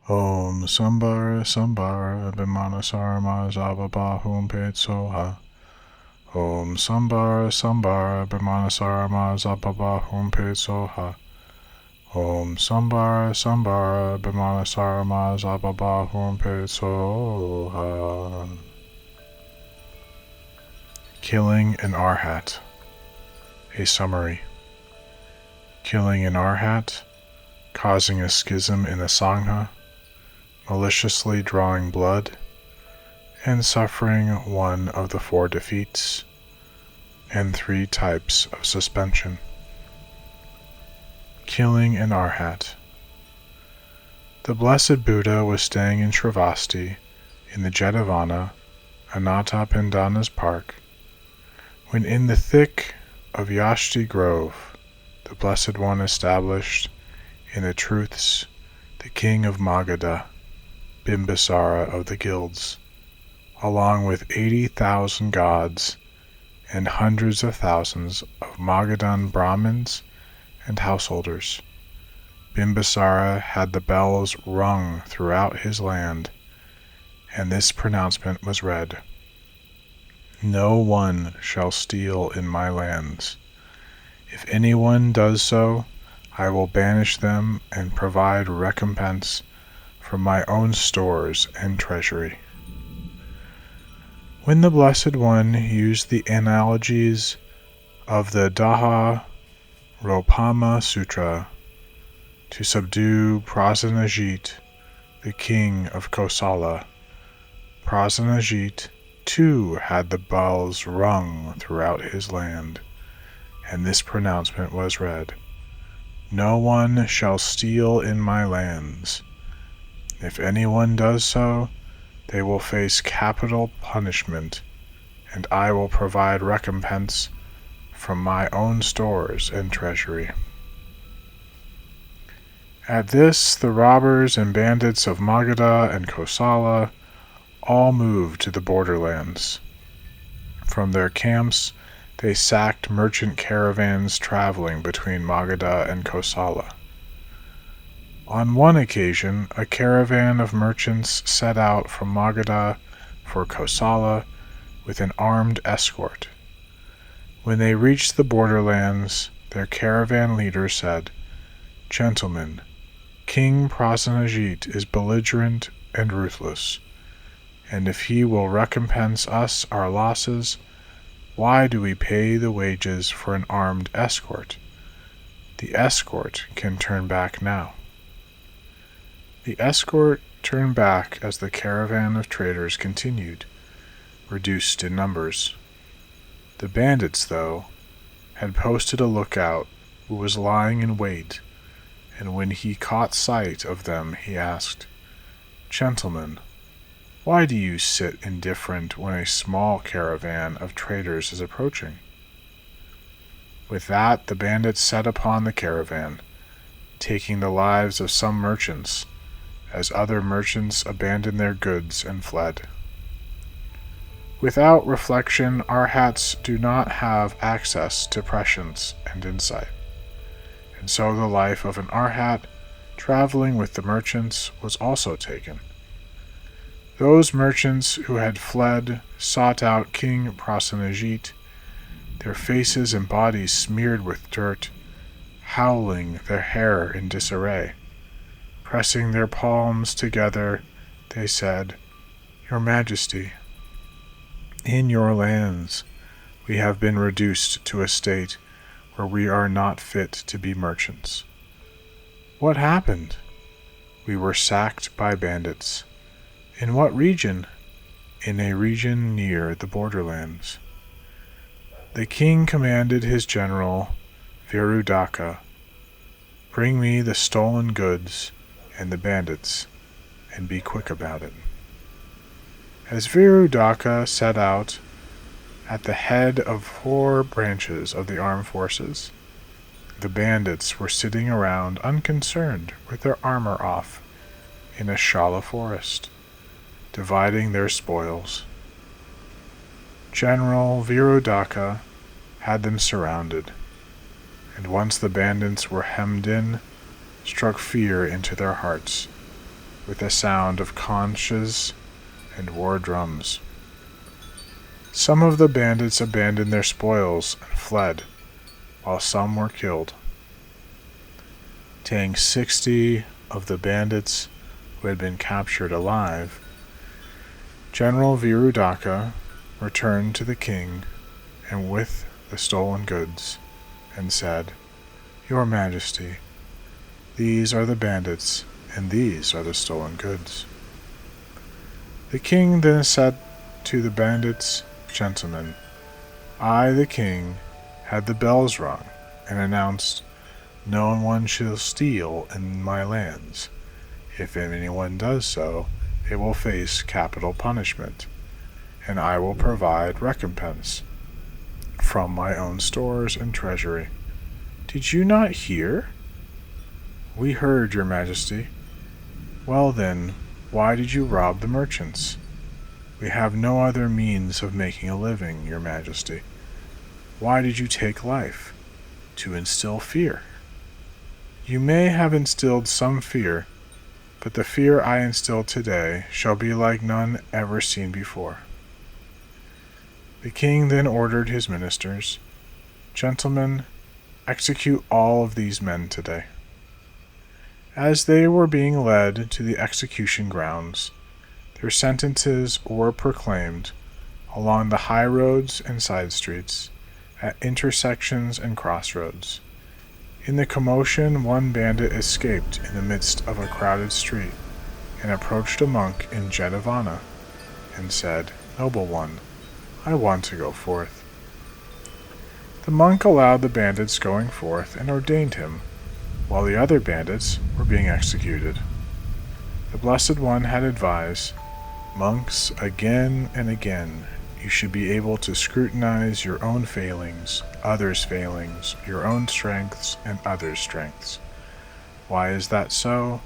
Om Sambara Sambara Bimanasarama Zababahum Petsoha. Om Sambara Sambara Bimanasarama Zababahum Petsoha. Om Sambara Sambara Bimanasarama Zababahum Petsoha. Killing an Arhat. A summary. Killing an Arhat, causing a schism in the Sangha, maliciously drawing blood, and suffering one of the 4 defeats, and 3 types of suspension. Killing an Arhat. The Blessed Buddha was staying in Shravasti, in the Jetavana, Anathapindana's park, when in the thick of Yashti Grove, the Blessed One established in the truths the king of Magadha, Bimbisara of the guilds, along with 80,000 gods and hundreds of thousands of Magadhan Brahmins and householders. Bimbisara had the bells rung throughout his land, and this pronouncement was read: "No one shall steal in my lands. If anyone does so, I will banish them and provide recompense from my own stores and treasury." When the Blessed One used the analogies of the Daha Ropama Sutra to subdue Prasenajit, the king of Kosala, Prasenajit too had the bells rung throughout his land, and this pronouncement was read: "No one shall steal in my lands. If anyone does so, they will face capital punishment, and I will provide recompense from my own stores and treasury." At this, the robbers and bandits of Magadha and Kosala all moved to the borderlands. From their camps, they sacked merchant caravans traveling between Magadha and Kosala. On one occasion, a caravan of merchants set out from Magadha for Kosala with an armed escort. When they reached the borderlands, their caravan leader said, "Gentlemen, King Prasenajit is belligerent and ruthless, and if he will recompense us our losses, why do we pay the wages for an armed escort? The escort can turn back now." The escort turned back as the caravan of traders continued, reduced in numbers. The bandits, though, had posted a lookout who was lying in wait, and when he caught sight of them he asked, "Gentlemen, why do you sit indifferent when a small caravan of traders is approaching?" With that, the bandits set upon the caravan, taking the lives of some merchants, as other merchants abandoned their goods and fled. Without reflection, Arhats do not have access to prescience and insight, and so the life of an Arhat traveling with the merchants was also taken. Those merchants who had fled sought out King Prasenajit, their faces and bodies smeared with dirt, howling, their hair in disarray. Pressing their palms together, they said, "Your Majesty, in your lands we have been reduced to a state where we are not fit to be merchants." "What happened?" "We were sacked by bandits." "In what region?" "In a region near the borderlands." The king commanded his general, Virudaka, "Bring me the stolen goods and the bandits, and be quick about it." As Virudaka set out at the head of 4 branches of the armed forces, the bandits were sitting around unconcerned with their armor off in a Shala forest, dividing their spoils. General Virudaka had them surrounded, and once the bandits were hemmed in, struck fear into their hearts. with the sound of conches and war drums. Some of the bandits abandoned their spoils and fled, while some were killed. Taking 60 of the bandits who had been captured alive, General Virudaka returned to the king and with the stolen goods, and said, "Your Majesty, these are the bandits, and these are the stolen goods." The king then said to the bandits, "Gentlemen, I, the king, had the bells rung, and announced, 'No one shall steal in my lands. If anyone does so, they will face capital punishment, and I will provide recompense from my own stores and treasury.' Did you not hear?" "We heard, Your Majesty." "Well then, why did you rob the merchants?" "We have no other means of making a living, Your Majesty." "Why did you take life?" "To instill fear." "You may have instilled some fear, but the fear I instill today shall be like none ever seen before." The king then ordered his ministers, "Gentlemen, execute all of these men today." As they were being led to the execution grounds, their sentences were proclaimed along the high roads and side streets, at intersections and crossroads. In the commotion, one bandit escaped in the midst of a crowded street and approached a monk in Jedhavana and said, "Noble one, I want to go forth." The monk allowed the bandits going forth and ordained him, while the other bandits were being executed. The Blessed One had advised, "Monks, again and again, you should be able to scrutinize your own failings, others' failings, your own strengths, and others' strengths." Why is that so?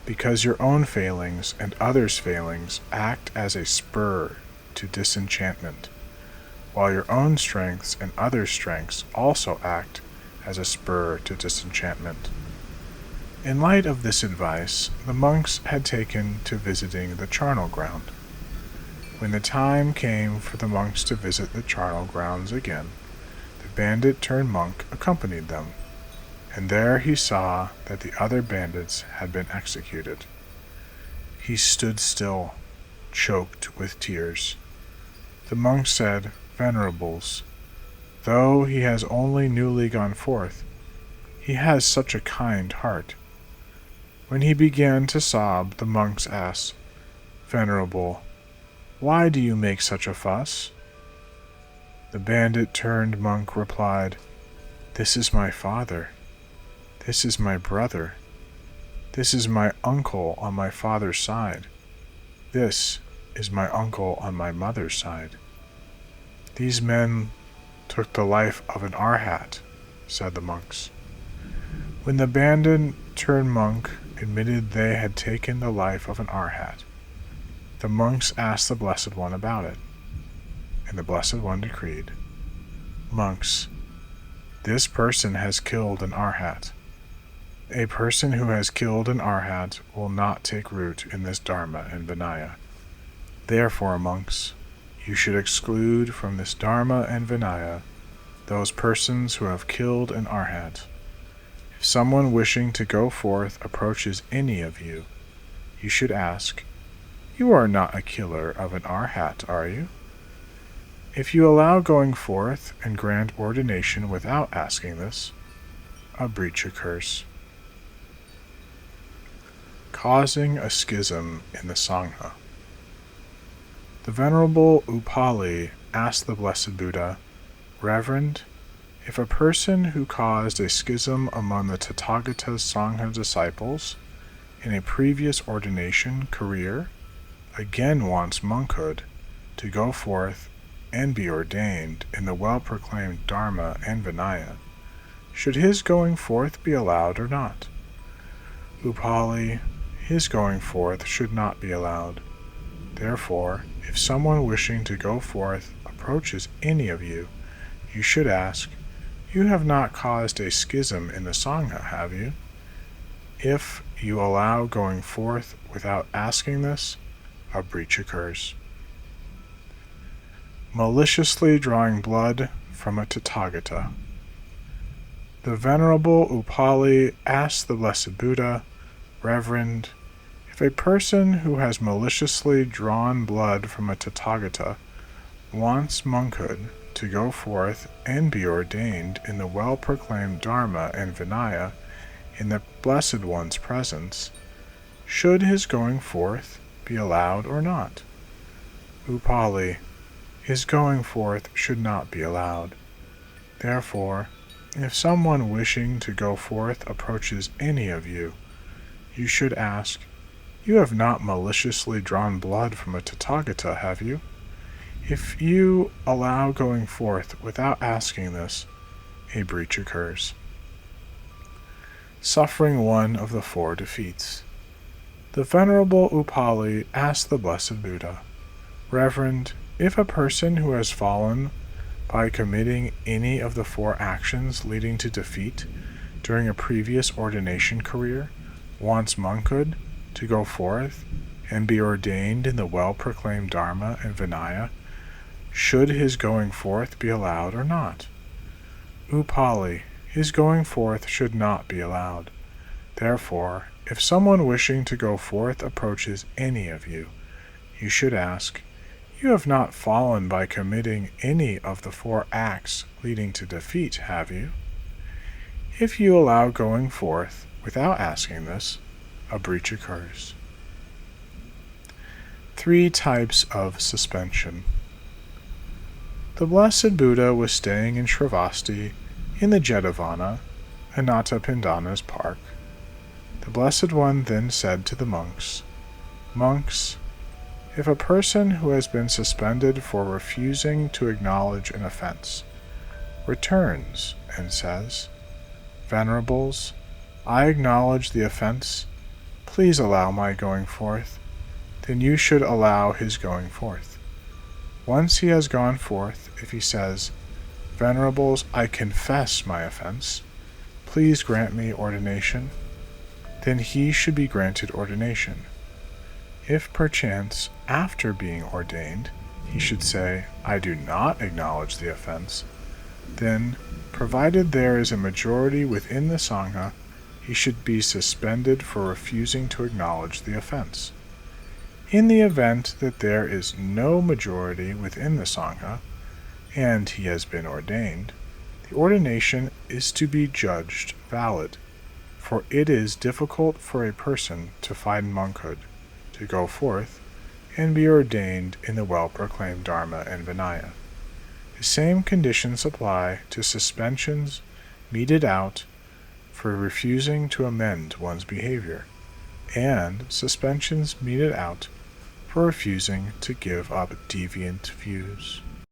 Because your own failings and others' failings act as a spur to disenchantment, while your own strengths and others' strengths also act as a spur to disenchantment. In light of this advice, the monks had taken to visiting the charnel ground. When the time came for the monks to visit the charnel grounds again, the bandit-turned-monk accompanied them, and there he saw that the other bandits had been executed. He stood still, choked with tears. The monk said, "Venerables, though he has only newly gone forth, he has such a kind heart." When he began to sob, the monks asked, "Venerable, why do you make such a fuss?" The bandit-turned-monk replied, "This is my father. This is my brother. This is my uncle on my father's side. This is my uncle on my mother's side. These men took the life of an Arhat," said the monks. When the bandit-turned-monk admitted they had taken the life of an Arhat, the monks asked the Blessed One about it, and the Blessed One decreed, "Monks, this person has killed an Arhat. A person who has killed an Arhat will not take root in this Dharma and Vinaya. Therefore, monks, you should exclude from this Dharma and Vinaya those persons who have killed an Arhat. If someone wishing to go forth approaches any of you, you should ask, 'You are not a killer of an Arhat, are you?' If you allow going forth and grant ordination without asking this, a breach occurs." Causing a schism in the Sangha. The Venerable Upali asked the Blessed Buddha, "Reverend, if a person who caused a schism among the Tathagata's Sangha disciples in a previous ordination career again wants monkhood to go forth and be ordained in the well-proclaimed Dharma and Vinaya, should his going forth be allowed or not?" Upali, his going forth should not be allowed. Therefore, if someone wishing to go forth approaches any of you, you should ask, "You have not caused a schism in the Sangha, have you?" If you allow going forth without asking this, a breach occurs. Maliciously drawing blood from a Tathagata. The Venerable Upali asked the Blessed Buddha, Reverend, if a person who has maliciously drawn blood from a Tathagata wants monkhood to go forth and be ordained in the well-proclaimed Dharma and Vinaya in the Blessed One's presence, should his going forth be allowed or not? Upali, his going forth should not be allowed. Therefore, if someone wishing to go forth approaches any of you, you should ask, You have not maliciously drawn blood from a Tathagata, have you? If you allow going forth without asking this, a breach occurs. Suffering one of the four defeats. The Venerable Upali asked the Blessed Buddha, Reverend, if a person who has fallen by committing any of the four actions leading to defeat during a previous ordination career wants monkhood to go forth and be ordained in the well-proclaimed Dharma and Vinaya, should his going forth be allowed or not? Upali, his going forth should not be allowed. Therefore, if someone wishing to go forth approaches any of you, you should ask, You have not fallen by committing any of the four acts leading to defeat, have you? If you allow going forth without asking this, a breach occurs. 3 types of suspension. The Blessed Buddha was staying in Shravasti in the Jetavana, Anathapindana's park. The Blessed One then said to the monks, Monks, if a person who has been suspended for refusing to acknowledge an offense returns and says, Venerables, I acknowledge the offense, please allow my going forth, then you should allow his going forth. Once he has gone forth, if he says, Venerables, I confess my offense, please grant me ordination, then he should be granted ordination. If perchance, after being ordained, he should say, I do not acknowledge the offense, then, provided there is a majority within the Sangha, he should be suspended for refusing to acknowledge the offense. In the event that there is no majority within the Sangha, and he has been ordained, the ordination is to be judged valid, for it is difficult for a person to find monkhood, to go forth, and be ordained in the well-proclaimed Dharma and Vinaya. The same conditions apply to suspensions meted out for refusing to amend one's behavior, and suspensions meted out for refusing to give up deviant views.